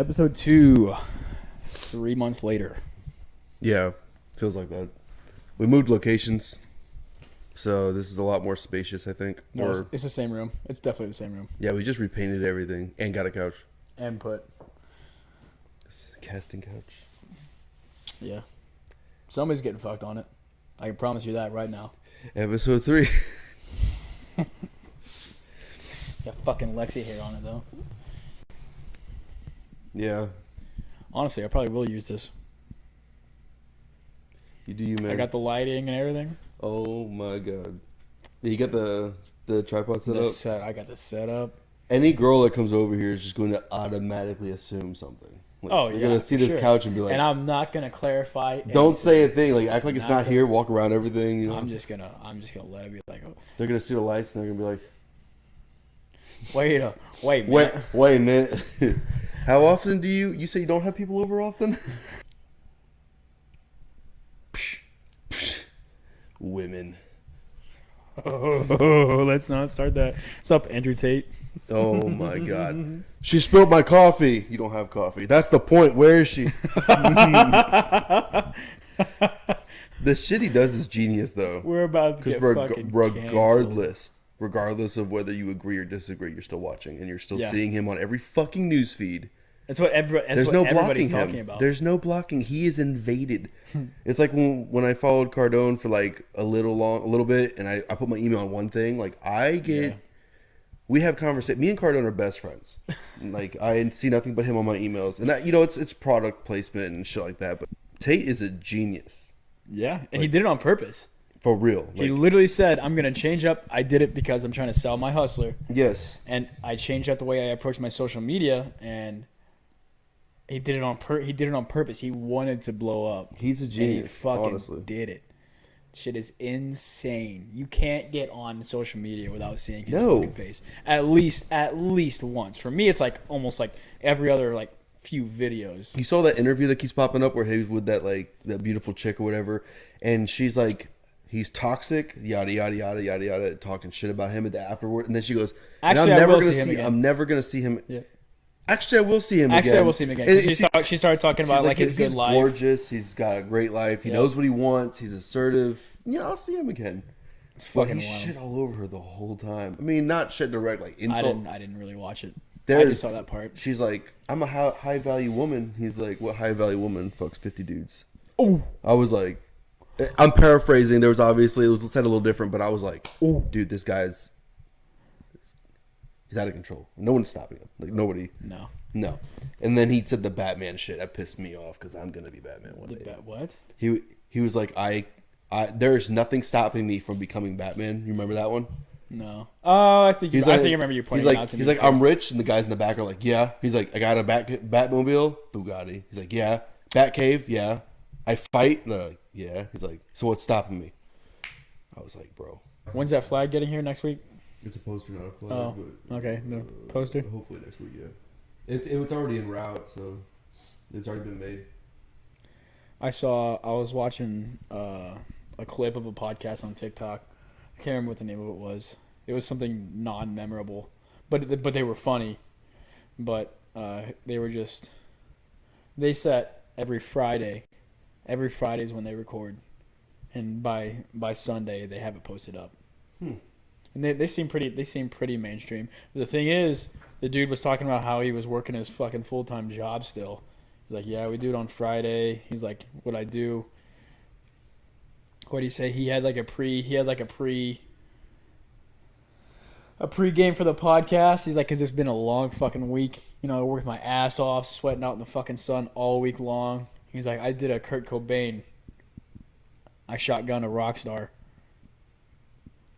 Episode 2, 3 months later. Yeah, feels like that. We moved locations, so this is a lot more spacious, I think. No, it's the same room. It's definitely the same room. Yeah, we just repainted everything and got a couch. And put. This casting couch. Yeah. Somebody's getting fucked on it. I can promise you that right now. Episode 3. Got fucking Lexi hair on it, though. Yeah. Honestly, I probably will use this. You do you, man. I got the lighting and everything. Oh, my God. You got the tripod set up? I got the setup. Any girl that comes over here is just going to automatically assume something. Like, they're going to see this couch and be like... And I'm not going to clarify anything. Don't say a thing. Like, act like it's not here. Walk around everything. You know? I'm just gonna let it be like... Oh. They're going to see the lights and they're going to be like... Wait a minute. How often do you say you don't have people over often? Women. Oh, let's not start that. What's up, Andrew Tate? Oh my God. She spilled my coffee. You don't have coffee. That's the point. Where is she? The shit he does is genius, though. We're about to get fucking regardless of whether you agree or disagree, you're still watching and you're still seeing him on every fucking news feed. That's what everybody's talking about. There's no blocking. He is invaded. It's like when I followed Cardone for like a little bit, and I put my email on one thing. Like we have conversation. Me and Cardone are best friends. Like I see nothing but him on my emails, and that it's product placement and shit like that. But Tate is a genius. Yeah, and he did it on purpose. For real. He literally said, I'm going to change up. I did it because I'm trying to sell my hustler. Yes. And I changed up the way I approach my social media, and he did it on purpose. He wanted to blow up. He's a genius, and he fucking honestly. did it. Shit is insane. You can't get on social media without seeing his fucking face. At least once. For me, it's like almost like every other like few videos. You saw that interview that keeps popping up where he was with that beautiful chick or whatever, and she's like, he's toxic, yada yada yada yada yada, talking shit about him at the afterward, and then she goes, "Actually, I'm never gonna see him. Yeah. Actually, I will see him again. And she started talking about like his good life. He's gorgeous. He's got a great life. He knows what he wants. He's assertive. Yeah, I'll see him again. It's fucking wild. He shit all over her the whole time. I mean, not shit direct, like insult. I didn't really watch it. I just saw that part. She's like, I'm a high value woman. He's like, what high value woman fucks 50 dudes? Oh, I was like, I'm paraphrasing. It was said a little different, but I was like, oh, dude, this guy's he's out of control. No one's stopping him. Like nobody. No. And then he said the Batman shit. That pissed me off because I'm gonna be Batman one day. What? He was like, I there's nothing stopping me from becoming Batman. You remember that one? No. Oh, I think I remember you pointing out to me. He's like, I'm rich, and the guys in the back are like, yeah. He's like, I got a Batmobile, Bugatti. He's like, yeah. Batcave, yeah. I fight, and they're like, yeah. He's like, so what's stopping me? I was like, bro. When's that flag getting here next week? It's a poster, not a flag. Oh, but, okay. The poster? Hopefully next week, yeah. It's already en route, so it's already been made. I was watching a clip of a podcast on TikTok. I can't remember what the name of it was. It was something non-memorable, but they were funny. But they set every Friday. Every Friday is when they record, and by Sunday they have it posted up. And they seem pretty mainstream. The thing is, the dude was talking about how he was working his fucking full-time job still. He's like, yeah, we do it on Friday. He's like, what I do. What do you say? He had like a pre-game for the podcast. He's like, because it's been a long fucking week. You know, I worked my ass off, sweating out in the fucking sun all week long. He's like, I did a Kurt Cobain. I shotgun a rock star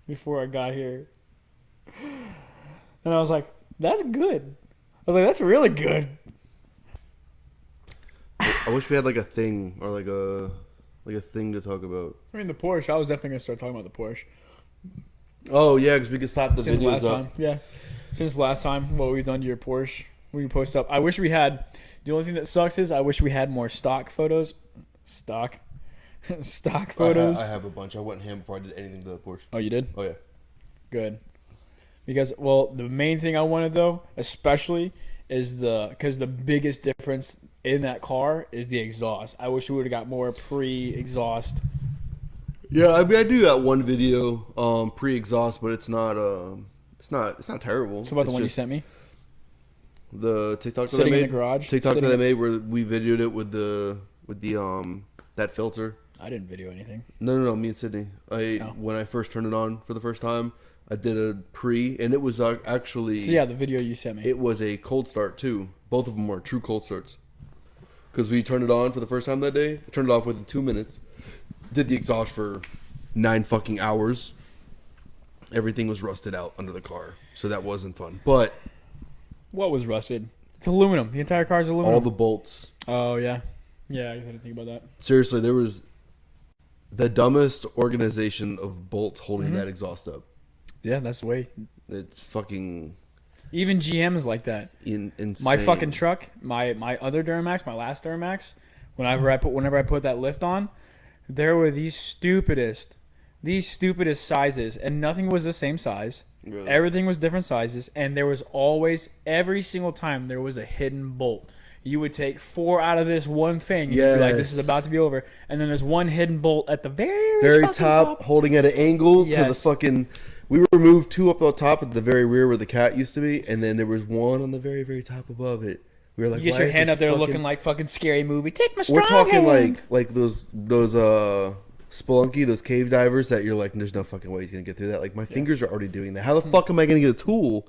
before I got here. And I was like, that's good. I was like, that's really good. I wish we had like a thing or like a thing to talk about. I mean, the Porsche. I was definitely going to start talking about the Porsche. Oh, yeah, because we could slap the videos up. Time. Yeah. Since last time, what we've done to your Porsche, we can post up. I wish we had... The only thing that sucks is I wish we had more stock photos. Stock photos. I have a bunch. I went ham before I did anything to the Porsche. Oh, you did? Oh, yeah. Good. Because, well, the main thing I wanted, though, especially, because the biggest difference in that car is the exhaust. I wish we would have got more pre-exhaust. Yeah, I mean, I do that one video pre-exhaust, but it's not terrible. So about the It's one you just sent me, the TikTok that I sitting made, in the garage, TikTok that sitting I made where we videoed it with the that filter. I didn't video anything. No, me and Sydney. Oh. When I first turned it on for the first time, I did a pre, and it was actually. So yeah, the video you sent me. It was a cold start too. Both of them were true cold starts. Because we turned it on for the first time that day, I turned it off within 2 minutes. Did the exhaust for 9 fucking hours. Everything was rusted out under the car, so that wasn't fun. But what was rusted? It's aluminum. The entire car is aluminum. all the bolts. Oh yeah, yeah. I didn't think about that. Seriously, there was the dumbest organization of bolts holding that exhaust up. Yeah, that's the way. It's fucking Even GM is like that. insane. My fucking truck, my other Duramax, my last Duramax, whenever I put that lift on, there were these stupidest sizes, and nothing was the same size. Really? Everything was different sizes, and there was always, every single time, there was a hidden bolt. You would take 4 out of this one thing. You'd be like, this is about to be over. And then there's one hidden bolt at the very top, holding at an angle to the Yes. fucking. We removed 2 up on top at the very rear where the cat used to be, and then there was one on the very, very top above it. We were like, You get why your is hand this up there fucking... looking like fucking Scary Movie. Take my strong We're talking hand. like those Spelunky, those cave divers that you're like, there's no fucking way he's gonna get through that. Like my fingers are already doing that. How the fuck am I gonna get a tool?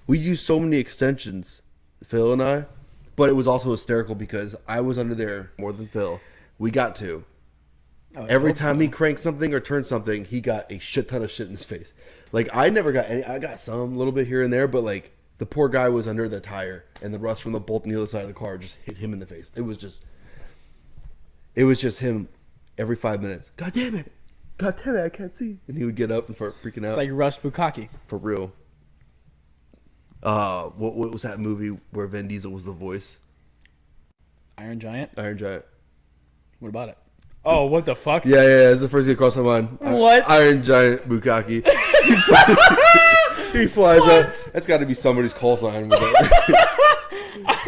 We use so many extensions, Phil and I, but it was also hysterical because I was under there more than Phil. We got to. Every time he cranked something or turned something, he got a shit ton of shit in his face. Like I never got any. I got some little bit here and there, but like the poor guy was under the tire, and the rust from the bolt on the other side of the car just hit him in the face. It was just him every 5 minutes. God damn it, I can't see. And he would get up and start freaking out. It's like Russ Bukaki. For real. What was that movie where Vin Diesel was the voice? Iron Giant. Iron Giant. What about it? Oh, what the fuck? Yeah, it's the first thing across my mind. What? Iron Giant Bukaki. He flies up. That's got to be somebody's call sign. With that.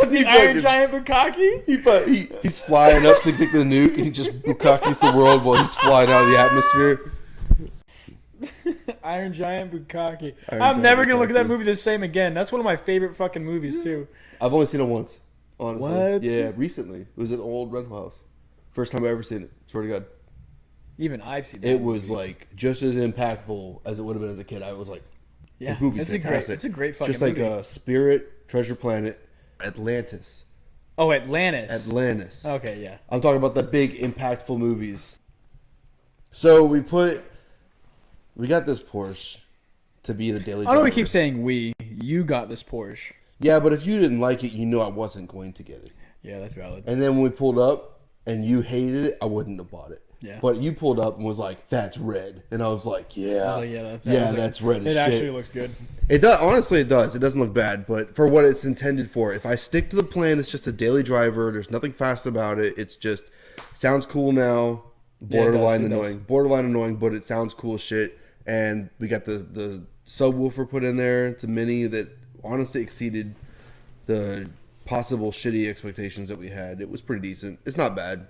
The Iron Giant Bukaki? He's flying up to take the nuke, and he just Bukakis the world while he's flying out of the atmosphere. Iron Giant Bukaki. Iron I'm Giant never going to look at that Bukaki. movie the same again. That's one of my favorite fucking movies, too. I've only seen it once, honestly. What? Yeah, recently. It was at the old rental house. First time I ever seen it. Swear to God. Even I've seen that. It was like just as impactful as it would have been as a kid. I was like, yeah, this movie's it's fantastic. it's a great fucking just like movie. Spirit, Treasure Planet, Atlantis. Oh, Atlantis. Atlantis. Okay, yeah. I'm talking about the big impactful movies. So we got this Porsche to be the daily I know we driver. keep saying we. You got this Porsche. Yeah, but if you didn't like it, you knew I wasn't going to get it. Yeah, that's valid. And then when we pulled up and you hated it, I wouldn't have bought it. Yeah. But you pulled up and was like, "That's red," and I was like, "Yeah, I was like, yeah, that's red as It shit." actually looks good. It does. Honestly, it does. It doesn't look bad, but for what it's intended for, if I stick to the plan, it's just a daily driver. There's nothing fast about it. It's just sounds cool now. Borderline annoying. Borderline annoying, but it sounds cool as shit. And we got the subwoofer put in there. It's a mini that honestly exceeded the possible shitty expectations that we had. It was pretty decent. It's not bad.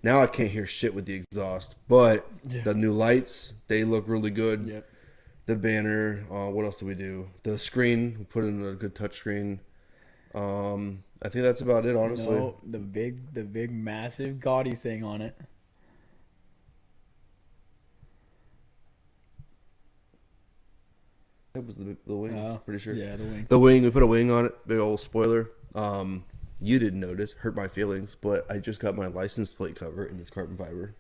Now I can't hear shit with the exhaust, but the new lights, they look really good. Yep. The banner, what else do we do? The screen, we put in a good touch screen. I think that's about it, honestly. No, the big massive gaudy thing on it. That was the wing, pretty sure. Yeah, the wing. The wing, we put a wing on it, big old spoiler. You didn't notice, hurt my feelings, but I just got my license plate cover and it's carbon fiber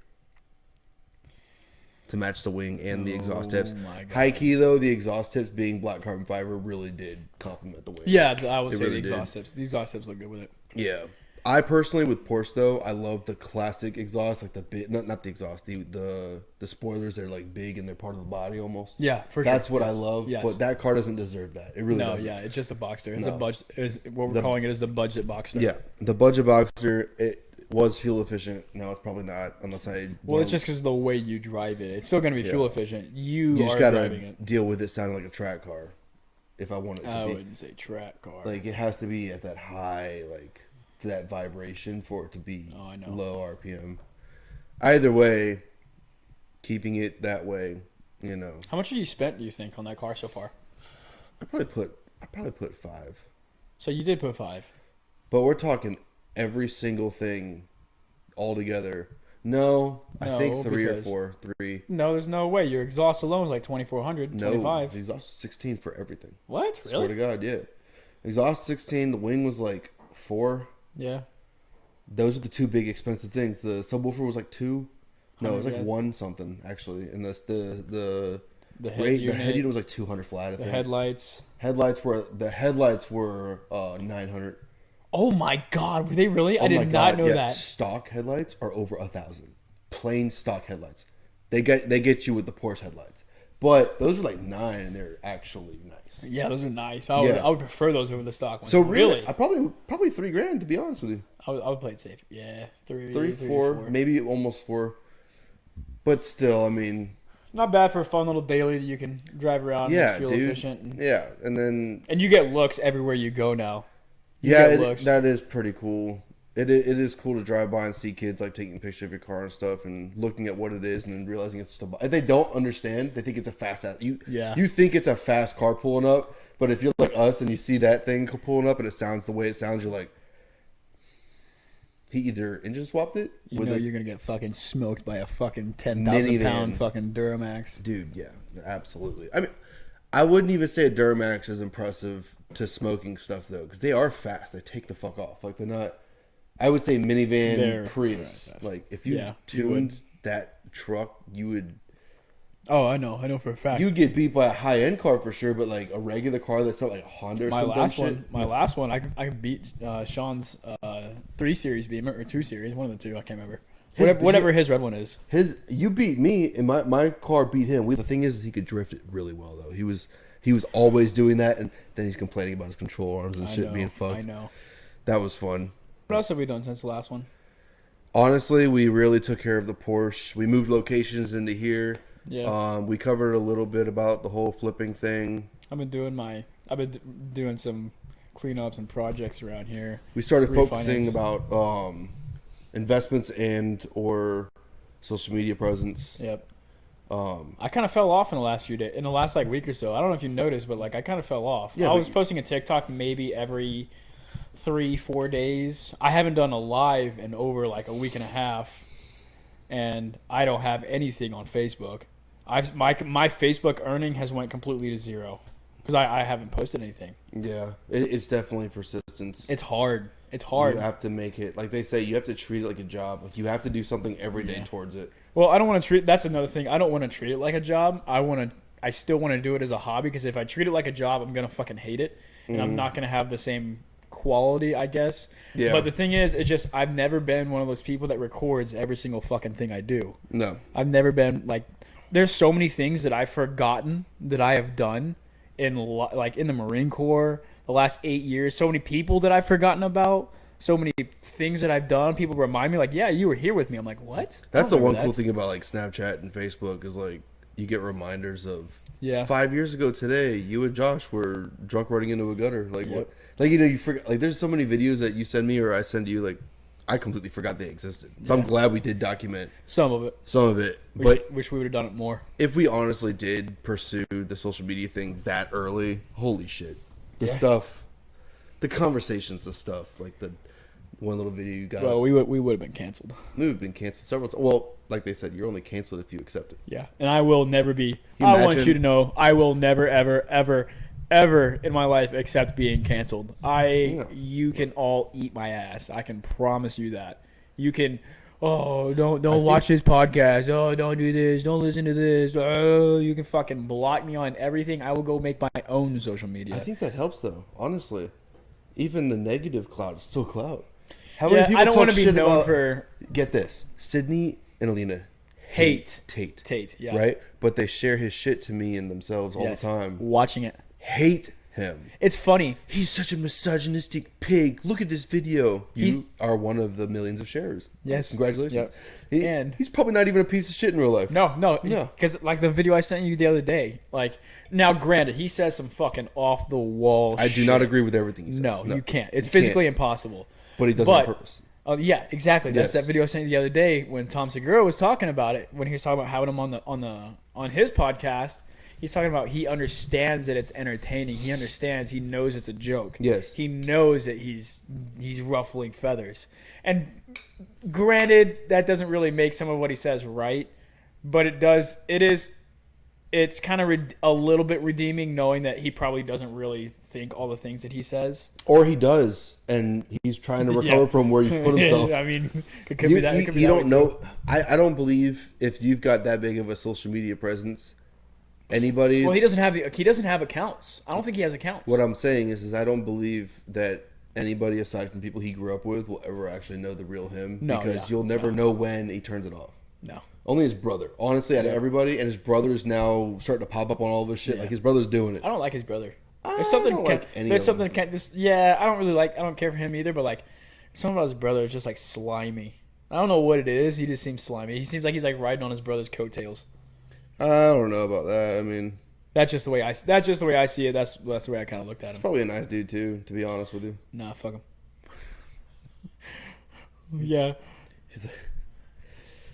to match the wing and the exhaust tips. My God. High key though, the exhaust tips being black carbon fiber really did complement the wing. Yeah, I would say really the exhaust tips. The exhaust tips look good with it. Yeah. I personally, with Porsche though, I love the classic exhaust, like the big, not the exhaust, the spoilers. They're like big and they're part of the body almost. Yeah, for sure. That's what I love. Yes. But that car doesn't deserve that. It really No, doesn't. yeah, it's just a Boxster. It's No. a budget. Is what we're calling it is the budget Boxster. Yeah, the budget Boxster, it was fuel efficient. No, it's probably not unless I. Well, it's just because of the way you drive it. It's still going to be fuel efficient. You just are gotta driving it. deal with it sounding like a track car. if I want it to I be. wouldn't say track car. Like it has to be at that high, like that vibration for it to be low RPM. Either way, keeping it that way, you know. How much have you spent, do you think, on that car so far? I probably put 5. So you did put 5. But we're talking every single thing all together. No, I think 3 or 4. 3. No, there's no way. Your exhaust alone is like 2,400, 25. No, exhaust 16 for everything. What? Really? Swear to God, yeah. Exhaust 16, the wing was like 4. Yeah. Those are the 2 big expensive things. The subwoofer was like 2. No, it was like yeah. 1 something actually. And the head unit was like 200 flat. I think. Headlights. Headlights were 900. Oh my God, were they really? Oh I did not know that. Stock headlights are over 1,000. Plain stock headlights. They get you with the Porsche headlights. But those are like 9 and they're actually nice. Yeah, those are nice. I would prefer those over the stock ones. So really, I probably $3,000 to be honest with you. I would play it safe. Yeah, 3, 4, maybe almost 4. But still, I mean, not bad for a fun little daily that you can drive around. Yeah, it's fuel dude. efficient. And you get looks everywhere you go now. That is pretty cool. It is cool to drive by and see kids like taking a picture of your car and stuff and looking at what it is and then realizing it's just a. They don't understand. They think it's a fast. You think it's a fast car pulling up, but if you're like us and you see that thing pulling up and it sounds the way it sounds, you're like, he either engine swapped it. You're gonna get fucking smoked by a fucking 10,000 pound fucking Duramax. Dude, yeah, absolutely. I mean, I wouldn't even say a Duramax is impressive to smoking stuff though, because they are fast. They take the fuck off. Like they're not. I would say minivan, Prius. Like if you tuned that truck, you would. Oh, I know for a fact. You'd get beat by a high end car for sure, but like a regular car that's not like a Honda or something. My last one, I could beat Sean's 3 Series Beamer or 2 Series, one of the two. I can't remember. Whatever his red one is. You beat me, and my car beat him. The thing is, he could drift it really well though. He was always doing that, and then he's complaining about his control arms and shit being fucked. I know. That was fun. What else have we done since the last one? Honestly, we really took care of the Porsche. We moved locations into here. Yeah. We covered a little bit about the whole flipping thing. I've been doing some cleanups and projects around here. We started focusing about investments and or social media presence. Yep. I kind of fell off in the last like week or so. I don't know if you noticed, but like I kind of fell off. I was posting a TikTok maybe every 3-4 days. I haven't done a live in over like a week and a half, and I don't have anything on Facebook. My Facebook earning has went completely to 0 because I haven't posted anything. Yeah, it's definitely persistence. It's hard. You have to make it, like they say, you have to treat it like a job. Like you have to do something every day towards it. Well, I don't want to treat. That's another thing. I don't want to treat it like a job. I still want to do it as a hobby, because if I treat it like a job, I'm gonna fucking hate it, and I'm not gonna have the same quality, I guess. Yeah. But the thing is, I've never been one of those people that records every single fucking thing I do. No. I've never been like. There's so many things that I've forgotten that I have done in the Marine Corps the last 8 years. So many people that I've forgotten about. So many things that I've done. People remind me like, yeah, you were here with me. I'm like, what? That's the one cool thing about like Snapchat and Facebook is like you get reminders of 5 years ago today, you and Josh were drunk running into a gutter. Like what? Like you forget. Like there's so many videos that you send me or I send you. Like I completely forgot they existed. So I'm glad we did document some of it. But wish we would have done it more. If we honestly did pursue the social media thing that early, holy shit, the stuff, the conversations, the stuff, like the one little video you got. Well, we would have been canceled. We would have been canceled several times. Well, like they said, you're only canceled if you accept it. Yeah, and I will never be. I want you to know, I will never, ever in my life accept being canceled. You can all eat my ass. I can promise you that. You can. Oh, don't watch this podcast. Oh, don't do this. Don't listen to this. Oh, you can fucking block me on everything. I will go make my own social media. I think that helps though. Honestly, even the negative cloud is still cloud. How many people I don't want to be known about, for. Get this, Sydney and Alina hate Tate. Tate, yeah. Right, but they share his shit to me and themselves all the time. Watching it. Hate him. It's funny. He's such a misogynistic pig. Look at this video. You are one of the millions of sharers. Yes. Congratulations. Yep. And he's probably not even a piece of shit in real life. No. Because like the video I sent you the other day, like now granted, he says some fucking off the wall I do not agree with everything he says. No, you can't. It's physically impossible. But he does it on purpose. Oh yeah, exactly. That's that video I sent you the other day when Tom Segura was talking about it. When he was talking about having him on his podcast, he's talking about he understands that it's entertaining. He understands. He knows it's a joke. Yes. He knows that he's ruffling feathers. And granted, that doesn't really make some of what he says right, but it does. It's kind of a little bit redeeming knowing that he probably doesn't really think all the things that he says. Or he does, and he's trying to recover from where he's put himself. I mean, it could be that. It could be you that don't know. I don't believe if you've got that big of a social media presence, anybody. Well, he doesn't have accounts. I don't think he has accounts. What I'm saying is I don't believe that anybody aside from people he grew up with will ever actually know the real him. Because you'll never know when he turns it off. No. Only his brother. Honestly, out of everybody, and his brother's now starting to pop up on all of his shit. Like his brother's doing it. I don't like his brother. There's something. I don't care for him either. But like, something about his brother is just like slimy. I don't know what it is. He just seems slimy. He seems like he's like riding on his brother's coattails. I don't know about that. I mean, that's just the way I see it. That's the way I kind of looked at him. He's probably a nice dude too, to be honest with you. Nah, fuck him. Yeah.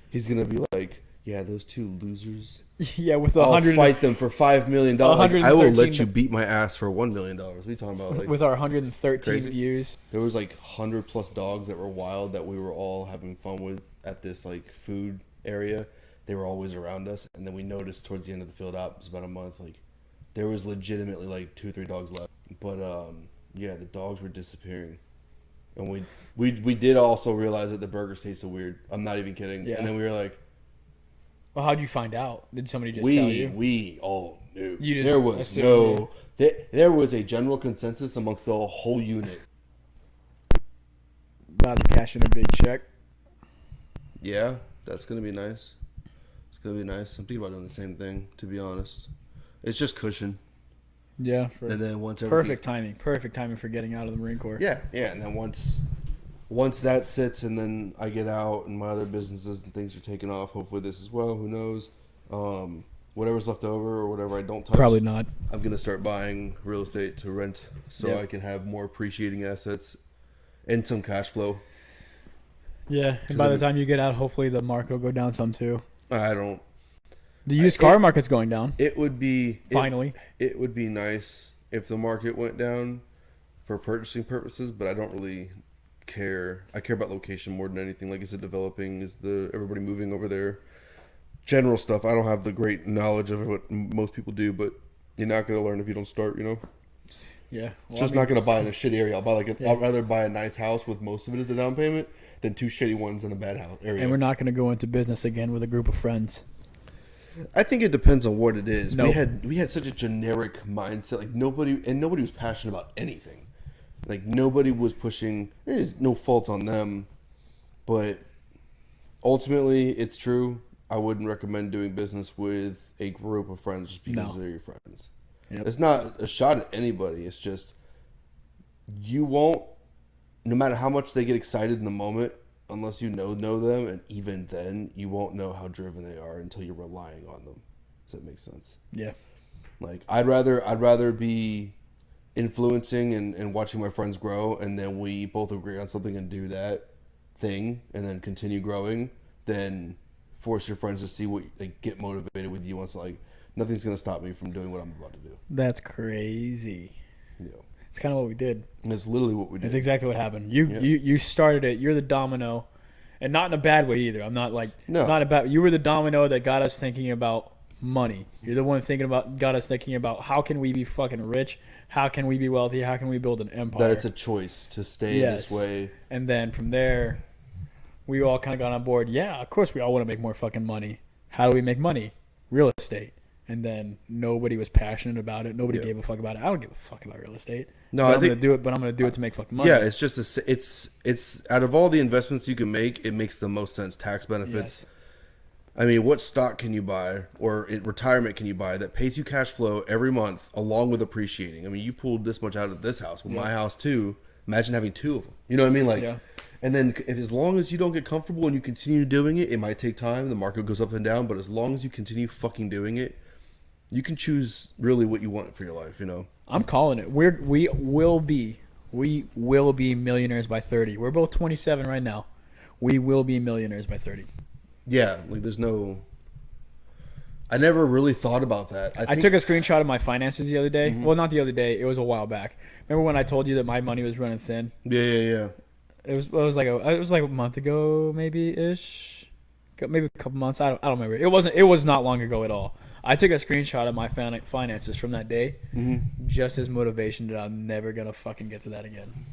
He's gonna be like, yeah, those two losers. Yeah, with I'll fight them for $5 million. Like, I will let you beat my ass for $1 million. What are you talking about? Like, with our 113 crazy views, there was like 100+ dogs that were wild that we were all having fun with at this like food area. They were always around us, and then we noticed towards the end of the field op, it was about a month, like there was legitimately like 2 or 3 dogs left. But yeah, the dogs were disappearing, and we did also realize that the burgers tasted weird. I'm not even kidding. Yeah. And then we were like, well, how'd you find out? Did somebody just tell you? We all knew. There was a general consensus amongst the whole unit. About to cash in a big check. Yeah, that's gonna be nice. It's gonna be nice. I'm thinking about doing the same thing, to be honest. It's just cushion. Yeah. And then once perfect timing for getting out of the Marine Corps. Yeah, and then once that sits and then I get out and my other businesses and things are taken off, hopefully this as well, who knows, whatever's left over or whatever I don't touch, probably not. I'm going to start buying real estate to rent so I can have more appreciating assets and some cash flow. Yeah, and by the time you get out, hopefully the market will go down some too. I don't. The used car market's going down. It would be... Finally. It would be nice if the market went down for purchasing purposes, but I don't really... care. I care about location more than anything. Like, is it developing? Is everybody moving over there? General stuff. I don't have the great knowledge of what most people do, but you're not going to learn if you don't start, you know? Yeah. Well, not going to buy in a shitty area. I'd rather buy a nice house with most of it as a down payment than 2 shitty ones in a bad house area. And we're not going to go into business again with a group of friends. I think it depends on what it is. Nope. We had such a generic mindset. Like nobody was passionate about anything. Like, nobody was pushing. There's no fault on them. But ultimately, it's true. I wouldn't recommend doing business with a group of friends just because they're your friends. Yep. It's not a shot at anybody. It's just you won't, no matter how much they get excited in the moment, unless you know them, and even then, you won't know how driven they are until you're relying on them. Does that make sense? Yeah. Like, I'd rather be influencing and watching my friends grow, and then we both agree on something and do that thing and then continue growing, than force your friends to see what they get motivated with you. Once, like, nothing's gonna stop me from doing what I'm about to do. That's crazy. Yeah, it's kind of what we did. And it's literally what we did. It's exactly what happened. You started it. You're the domino, and not in a bad way either. I'm not like not about. You were the domino that got us thinking about money. You're the one got us thinking about how can we be fucking rich. How can we be wealthy? How can we build an empire? That it's a choice to stay this way. And then from there, we all kind of got on board. Yeah, of course we all want to make more fucking money. How do we make money? Real estate. And then nobody was passionate about it. Nobody gave a fuck about it. I don't give a fuck about real estate. No, I'm going to do it, but I'm going to do it to make fucking money. Yeah, it's just it's out of all the investments you can make, it makes the most sense. Tax benefits. Yes. I mean, what stock can you buy or retirement can you buy that pays you cash flow every month along with appreciating? I mean, you pulled this much out of this house. Well, my house too. Imagine having two of them. You know what I mean? Like, and then as long as you don't get comfortable and you continue doing it, it might take time. The market goes up and down, but as long as you continue fucking doing it, you can choose really what you want for your life. You know. I'm calling it. We will be millionaires by 30. We're both 27 right now. We will be millionaires by 30. Yeah, like there's no. I never really thought about that. I took a screenshot of my finances the other day. Mm-hmm. Well, not the other day. It was a while back. Remember when I told you that my money was running thin? Yeah. It was like a month ago, maybe ish, maybe a couple months. I don't remember. It was not long ago at all. I took a screenshot of my finances from that day, just as motivation that I'm never gonna fucking get to that again.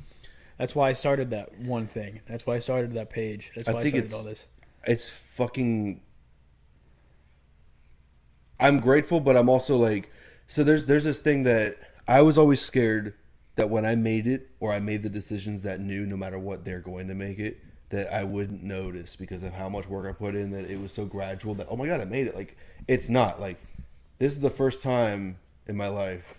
That's why I started that one thing. That's why I started that page. That's why I started all this. It's fucking. I'm grateful, but I'm also like, so there's this thing that I was always scared that when I made it or I made the decisions that knew no matter what they're going to make it, that I wouldn't notice because of how much work I put in, that it was so gradual that, oh my God, I made it. Like, it's not. Like, this is the first time in my life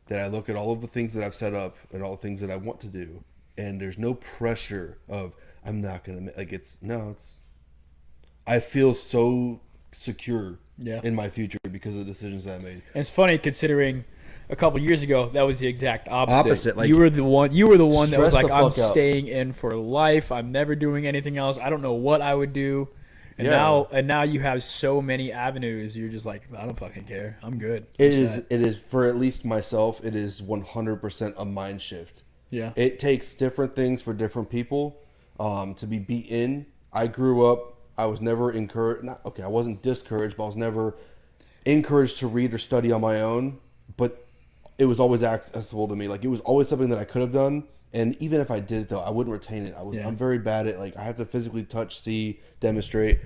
that I look at all of the things that I've set up and all the things that I want to do, and there's no pressure of, I'm not going to, like, I feel so secure in my future because of the decisions that I made. And it's funny considering a couple years ago that was the exact opposite. Like, you were the one that was like, I'm staying in for life. I'm never doing anything else. I don't know what I would do. And now you have so many avenues. You're just like, I don't fucking care. I'm good. It is for at least myself. It is 100% a mind shift. Yeah. It takes different things for different people to be beaten. I grew up. I was never encouraged. I wasn't discouraged, but I was never encouraged to read or study on my own. But it was always accessible to me. Like, it was always something that I could have done. And even if I did it, though, I wouldn't retain it. I'm very bad at, like, I have to physically touch, see, demonstrate.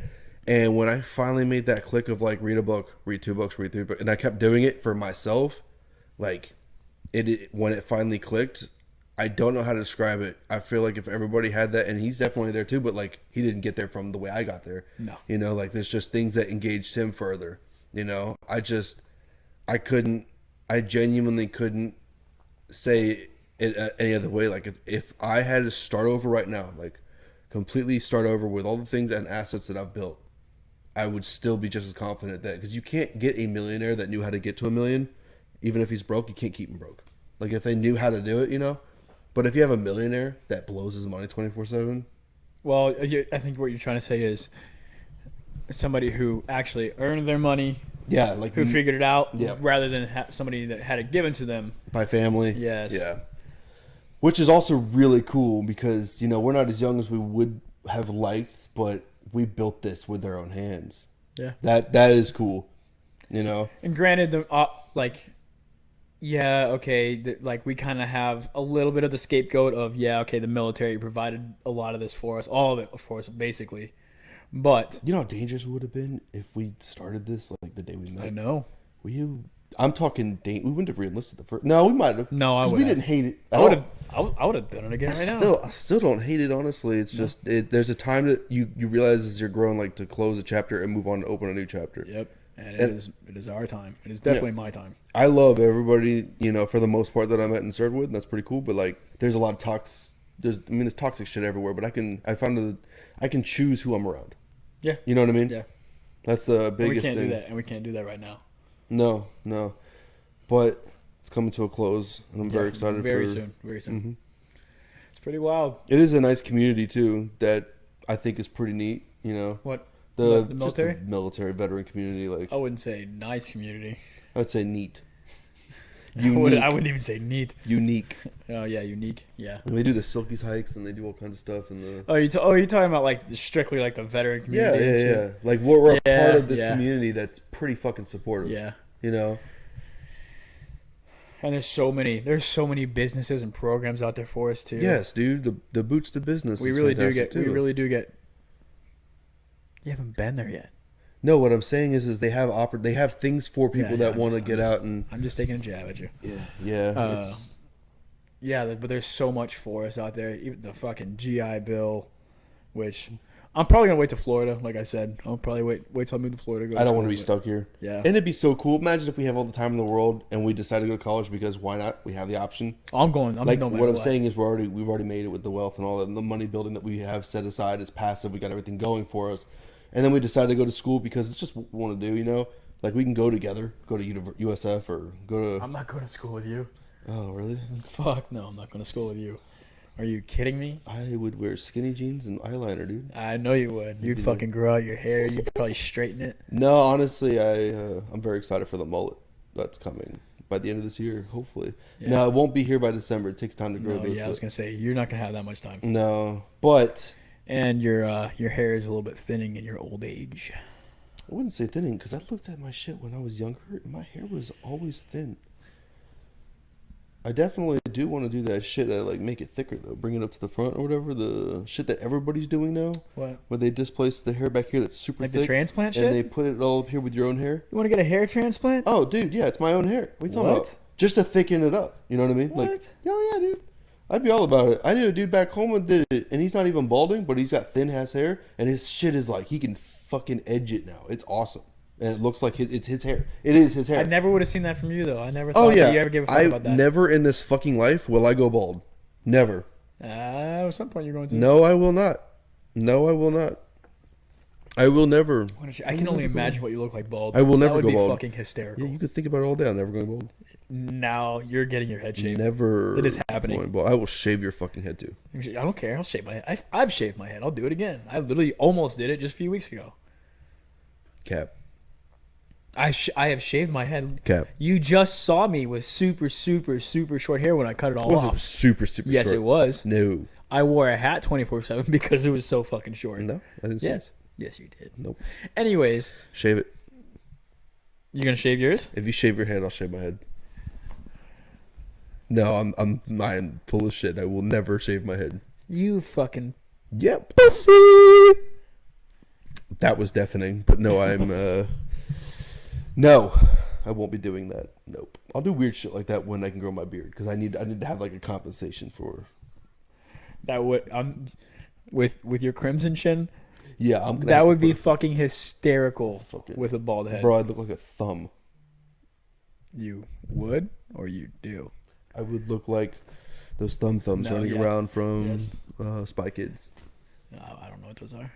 And when I finally made that click of, like, read a book, read 2 books, read 3 books, and I kept doing it for myself, like, when it finally clicked, I don't know how to describe it. I feel like if everybody had that, and he's definitely there too, but, like, he didn't get there from the way I got there. No. You know, like, there's just things that engaged him further. You know, I genuinely couldn't say it any other way. Like, if I had to start over right now, like, completely start over with all the things and assets that I've built, I would still be just as confident that, because you can't get a millionaire that knew how to get to $1 million. Even if he's broke, you can't keep him broke. Like, if they knew how to do it, you know. But if you have a millionaire that blows his money 24/7, well, I think what you're trying to say is somebody who actually earned their money, like, who figured it out, rather than somebody that had it given to them by family. Yes, yeah, which is also really cool because, you know, we're not as young as we would have liked, but we built this with our own hands. Yeah, that is cool, you know. And granted, we kind of have a little bit of the scapegoat of, the military provided a lot of this for us, all of it for us, basically. But you know how dangerous it would have been if we started this like the day we met. I know. I'm talking. We wouldn't have re-enlisted the first. No, we might have. No, I would. We didn't hate it. I would have done it again right now. I still don't hate it. Honestly, it's just there's a time that you realize as you're growing, like, to close a chapter and move on to open a new chapter. Yep. And it is our time. It is definitely my time. I love everybody, you know, for the most part that I met and served with, and that's pretty cool. But, like, there's a lot of there's toxic shit everywhere. But I can choose who I'm around. Yeah. You know what I mean? Yeah. That's the biggest thing. We can't do that right now. No. But it's coming to a close, and I'm very excited. Very soon. Mm-hmm. It's pretty wild. It is a nice community too that I think is pretty neat. You know what? The military? Just the military veteran community, like, I wouldn't say nice community. I'd say neat. I wouldn't even say neat. Unique. Oh yeah, unique. Yeah. And they do the Silkies hikes and they do all kinds of stuff. You're talking about, like, strictly like the veteran community? Yeah. Like, we're a part of this community that's pretty fucking supportive. Yeah. You know. And there's so many businesses and programs out there for us too. Yes, dude. The boots to business. We really do get. You haven't been there yet. No, what I'm saying is they have things for people that want to get out and. I'm just taking a jab at you. Yeah. But there's so much for us out there. Even the fucking GI Bill, which I'm probably gonna wait to Florida. Like I said, I'll probably wait till I move to Florida. I don't want to be stuck here. Yeah. And it'd be so cool. Imagine if we have all the time in the world and we decide to go to college because why not? We have the option. I'm going. Like no what I'm saying is we've already made it with the wealth and all that, and the money building that we have set aside is passive. We got everything going for us, and then we decide to go to school because it's just what we want to do. You know, like we can go together, go to USF or go to. I'm not going to school with you. Oh really? Fuck no, I'm not going to school with you. Are you kidding me? I would wear skinny jeans and eyeliner, dude. I know you would. You'd fucking grow out your hair. You'd probably straighten it. No, honestly, I'm very excited for the mullet that's coming by the end of this year, hopefully. Yeah. No, it won't be here by December. It takes time to grow those. Yeah, I was gonna say you're not gonna have that much time. No, but and your hair is a little bit thinning in your old age. I wouldn't say thinning because I looked at my shit when I was younger. And my hair was always thin. I definitely do want to do that shit that like make it thicker though, bring it up to the front or whatever. The shit that everybody's doing now. What? Where they displace the hair back here that's super like thick. The transplant shit. And they put it all up here with your own hair. You want to get a hair transplant? Oh, dude, yeah, it's my own hair. What are you talking about? Just to thicken it up. You know what I mean? What? Like, oh yeah, dude. I'd be all about it. I knew a dude back home and did it, and he's not even balding, but he's got thin ass hair, and his shit is like he can fucking edge it now. It's awesome. And it looks like it's his hair. It is his hair. I never would have seen that from you, though. I never thought that you ever gave a fuck about that. Never in this fucking life will I go bald. Never. At some point you're going to. No, I will not. No, I will not. I will never. I can only imagine what you look like bald. I will never go bald. That would be fucking hysterical. Yeah, you could think about it all day. I'm never going bald. Now you're getting your head shaved. Never. It is happening. Going bald. I will shave your fucking head too. I don't care. I'll shave my head. I've shaved my head. I'll do it again. I literally almost did it just a few weeks ago. Cap. I have shaved my head. Cap. You just saw me with super, super, super short hair when I cut it all off. Super, super yes, short? Yes, it was. No. I wore a hat 24/7 because it was so fucking short. No, I didn't see it. Yes, you did. Nope. Anyways. Shave it. You gonna shave yours? If you shave your head, I'll shave my head. No, I'm full of shit. I will never shave my head. You fucking... Yep. Pussy! That was deafening, but no, I'm... No, I won't be doing that. Nope. I'll do weird shit like that when I can grow my beard because I need to have like a compensation for that. Would with your crimson chin? Yeah, I'm gonna. That would be fucking hysterical with a bald head. Bro, I'd look like a thumb. You would or you do? I would look like those thumbs running around from Spy Kids. I don't know what those are.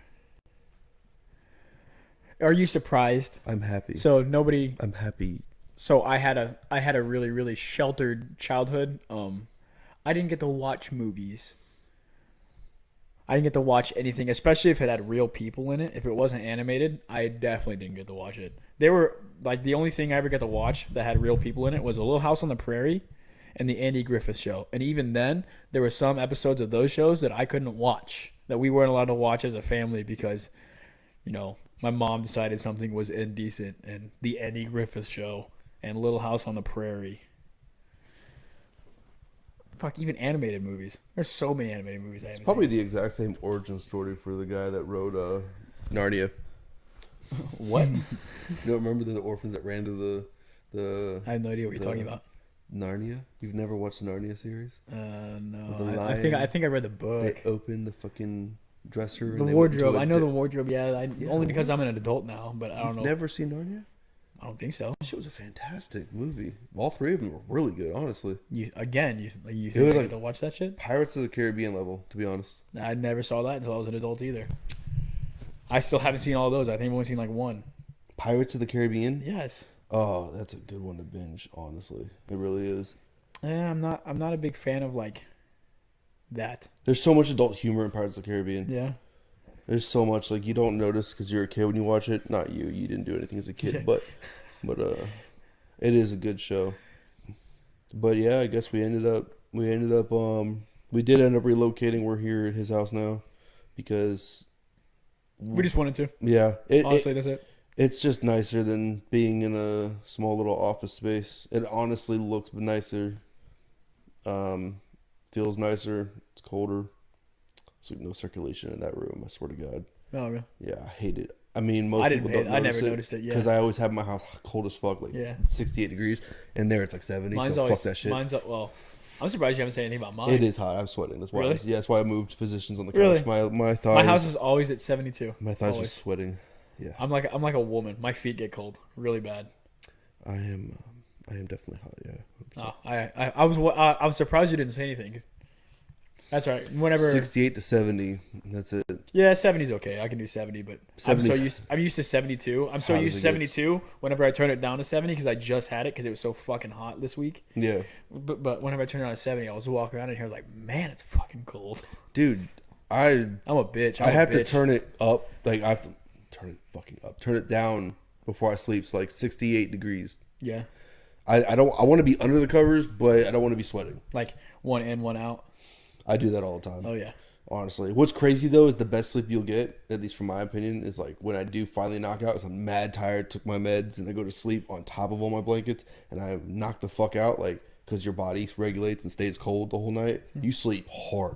Are you surprised? I'm happy. So nobody. I'm happy. So I had a really, really sheltered childhood. I didn't get to watch movies. I didn't get to watch anything, especially if it had real people in it. If it wasn't animated, I definitely didn't get to watch it. They were like the only thing I ever got to watch that had real people in it was A Little House on the Prairie and the Andy Griffith Show. And even then, there were some episodes of those shows that I couldn't watch, that we weren't allowed to watch as a family because, you know, my mom decided something was indecent, and the Andy Griffith Show and Little House on the Prairie. Fuck, even animated movies. There's so many animated movies I haven't seen. Probably the exact same origin story for the guy that wrote Narnia. What? You don't remember the orphans that ran to the I have no idea what you're talking about. Narnia? You've never watched the Narnia series? No. I think I read the book. They opened the fucking dresser. The wardrobe. I know the wardrobe. Yeah, only because I'm an adult now. But I don't know. Never seen Narnia? I don't think so. It was a fantastic movie. All three of them were really good, honestly. You think I had to watch that shit? Pirates of the Caribbean level, to be honest. I never saw that until I was an adult either. I still haven't seen all of those. I think I've only seen like one. Pirates of the Caribbean? Yes. Oh, that's a good one to binge, honestly. It really is. Yeah, I'm not a big fan of like that. There's so much adult humor in Pirates of the Caribbean. Yeah. There's so much like you don't notice because you're a kid when you watch it. Not you. You didn't do anything as a kid, but it is a good show. But yeah, I guess we did end up relocating. We're here at his house now because we just wanted to. Yeah. Honestly, that's it. It's just nicer than being in a small little office space. It honestly looks nicer. Feels nicer. It's colder. So no circulation in that room. I swear to God. Oh, really? Yeah, I hate it. I mean, most people don't notice it. I never noticed it. Yeah, because I always have my house cold as fuck, like 68 degrees, and there it's like 70. Mine's so always, fuck that shit. I'm surprised you haven't said anything about mine. It is hot. I'm sweating. That's why. Really? Yeah, that's why I moved positions on the couch. Really? My thighs. My house is always at 72. My thighs always. are sweating. Yeah. I'm like a woman. My feet get cold really bad. I am definitely hot. Yeah. Oh, I was surprised you didn't say anything. That's all right. Whenever 68 to 70. That's it. Yeah, 70's okay. I can do 70, but I'm used to 72. I'm so used to 72 whenever I turn it down to 70 because I just had it because it was so fucking hot this week. Yeah. But whenever I turned it on to 70, I was walking around in here like, man, it's fucking cold. Dude, I'm a bitch. I have to turn it up. Like, I have to turn it fucking up. Turn it down before I sleep. So, like, 68 degrees. Yeah. I want to be under the covers, but I don't want to be sweating. Like, one in, one out. I do that all the time. Oh, yeah. Honestly. What's crazy, though, is the best sleep you'll get, at least from my opinion, is, like, when I do finally knock out, because I'm mad tired, took my meds, and I go to sleep on top of all my blankets, and I knock the fuck out, like, because your body regulates and stays cold the whole night. You sleep hard.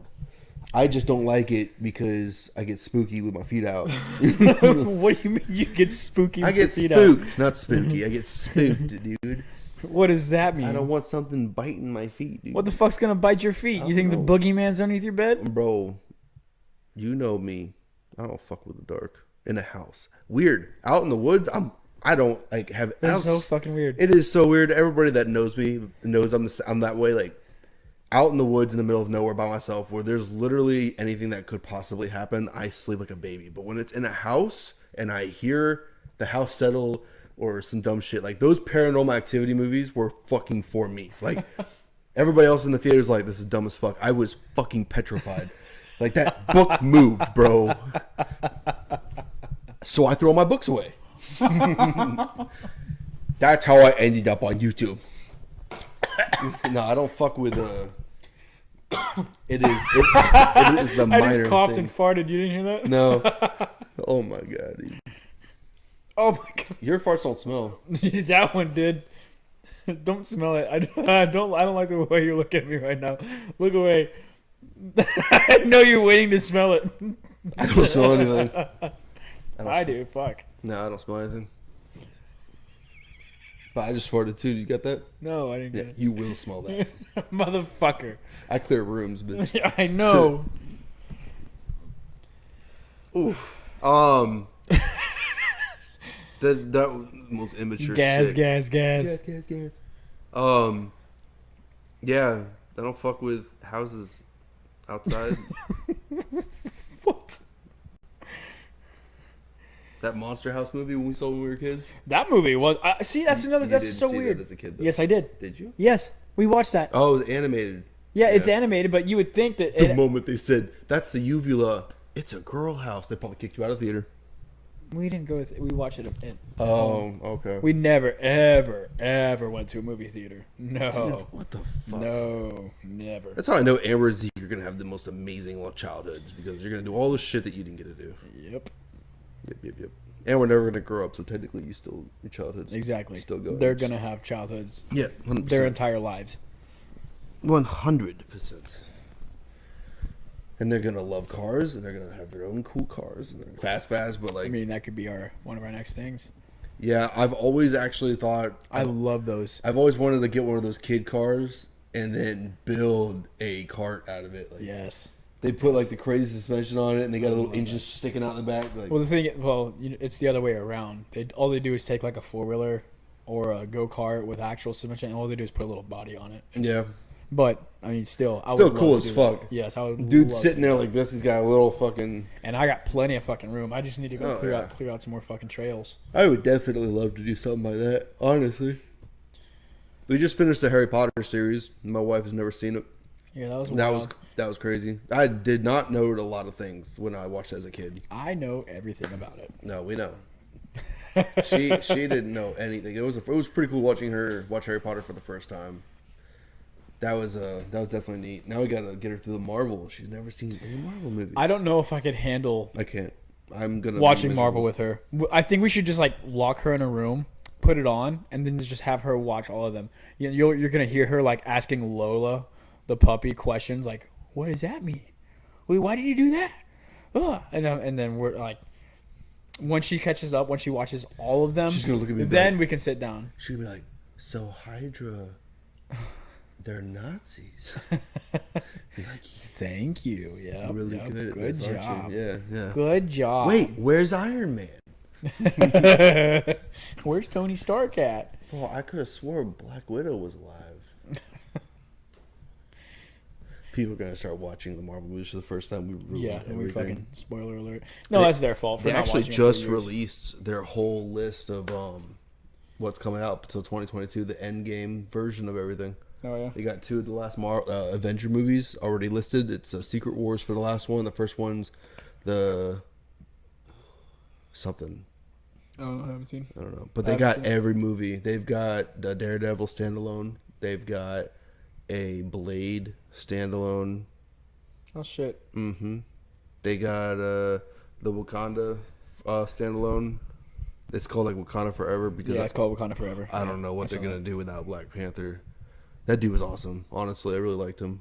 I just don't like it because I get spooky with my feet out. What do you mean you get spooky with your feet out? I get spooked, not spooky. I get spooked, dude. What does that mean? I don't want something biting my feet, dude. What the fuck's gonna bite your feet? You think the boogeyman's underneath your bed? Bro, you know me. I don't fuck with the dark. In a house. Weird. Out in the woods, I don't like have. That's so fucking weird. It is so weird. Everybody that knows me knows I'm that way. Like out in the woods in the middle of nowhere by myself, where there's literally anything that could possibly happen, I sleep like a baby. But when it's in a house and I hear the house settle or some dumb shit, like those Paranormal Activity movies were fucking for me. Like everybody else in the theater's like, this is dumb as fuck. I was fucking petrified. Like that book moved, bro. So I throw my books away. That's how I ended up on YouTube. No, I don't fuck with it is the minor I just coughed thing. and farted. You didn't hear that? No. Oh my god, dude. Oh my god. Your farts don't smell. That one did. Don't smell it. I don't like the way you're looking at me right now. Look away. I know you're waiting to smell it. I don't smell anything. I do. Fuck. No, I don't smell anything. But I just farted too. You got that? No, I didn't get it. You will smell that. Motherfucker. I clear rooms, bitch. Yeah, I know. Oof. That was the most immature Gas. shit. Gas. Yeah, I don't fuck with houses outside. What? That Monster House movie when we saw when we were kids. That movie was. See, that's another. That's didn't so see weird. that as a kid, though. Yes, I did. Did you? Yes, we watched that. Oh, it was animated. Yeah, it's animated, but you would think that The moment they said that's the uvula, it's a girl house, they probably kicked you out of the theater. we didn't go. We watched it. Okay. We never, ever went to a movie theater. No. Dude, what the fuck? No, never. That's how I know Amber and Zeke are gonna have the most amazing childhoods because you're gonna do all the shit that you didn't get to do. Yep. Yep. And we're never gonna grow up, so technically your childhood's Exactly. still going. They're gonna have childhoods. Yeah, 100%. Their entire lives. 100%. And they're gonna love cars, and they're gonna have their own cool cars, and they're fast, but like. I mean, that could be one of our next things. Yeah, I've always actually thought. I love those. I've always wanted to get one of those kid cars and then build a cart out of it. Like, Yes. they put like the crazy suspension on it, and they got a little engine sticking out the back. Like, Well, it's the other way around. All they do is take like a 4-wheeler or a go-kart with actual suspension, and all they do is put a little body on it. yeah, But I mean, still cool as fuck. That. Yes, I would. Dude love sitting to. there like this, he's got a little fucking. And I got plenty of fucking room. I just need to go Oh, clear out some more fucking trails. I would definitely love to do something like that. Honestly, we just finished the Harry Potter series. My wife has never seen it. Yeah, that was That was crazy. I did not know a lot of things when I watched it as a kid. I know everything about it. No, we know. She didn't know anything. It was pretty cool watching her watch Harry Potter for the first time. That was definitely neat. Now we gotta get her through the Marvel. She's never seen any Marvel movies. I don't know if I could handle I can't. I'm gonna watching Marvel with her. I think we should just like lock her in a room, put it on, and then just have her watch all of them. You're gonna hear her like asking Lola, the puppy, questions like, "What does that mean? Wait, why did you do that?" Ugh. And then we're like, once she catches up, once she watches all of them, she's gonna look at me. Then we can sit down. She's gonna be like, "So Hydra, They're Nazis. Thank you. Yeah. Really yep. good. Good That's job. Yeah. Good job. Wait, where's Iron Man? Where's Tony Stark at? Bro, I could have swore Black Widow was alive. People are gonna start watching the Marvel movies for the first time. We fucking spoiler alert. No, that's their fault. For They not actually watching just released their whole list of what's coming out until 2022, the Endgame version of everything. Oh yeah. They got 2 of the last Avenger movies already listed. It's Secret Wars for the last one. The first one's the something. Oh, I haven't seen. I don't know, but they got every movie. They've got the Daredevil standalone. They've got a Blade standalone. Oh shit. Mm-hmm. They got the Wakanda standalone. It's called like Wakanda Forever because it's called Wakanda Forever. I don't know what they're gonna do without Black Panther. That dude was awesome. Honestly, I really liked him.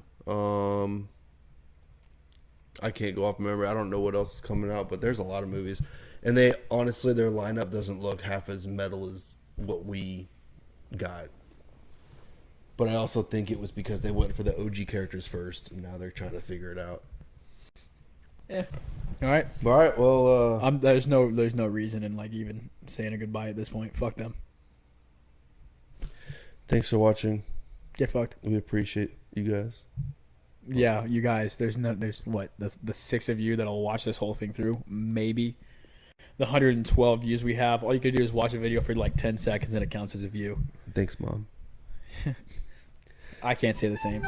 I can't go off memory. I don't know what else is coming out, but there's a lot of movies, and their lineup doesn't look half as metal as what we got. But I also think it was because they went for the OG characters first, and now they're trying to figure it out. Yeah. All right. Well, there's no reason in like even saying a goodbye at this point. Fuck them. Thanks for watching. Get fucked. We appreciate you guys. Yeah, you guys. There's what the 6 of you that'll watch this whole thing through. Maybe the 112 views we have. All you could do is watch a video for like 10 seconds, and it counts as a view. Thanks, Mom. I can't say the same.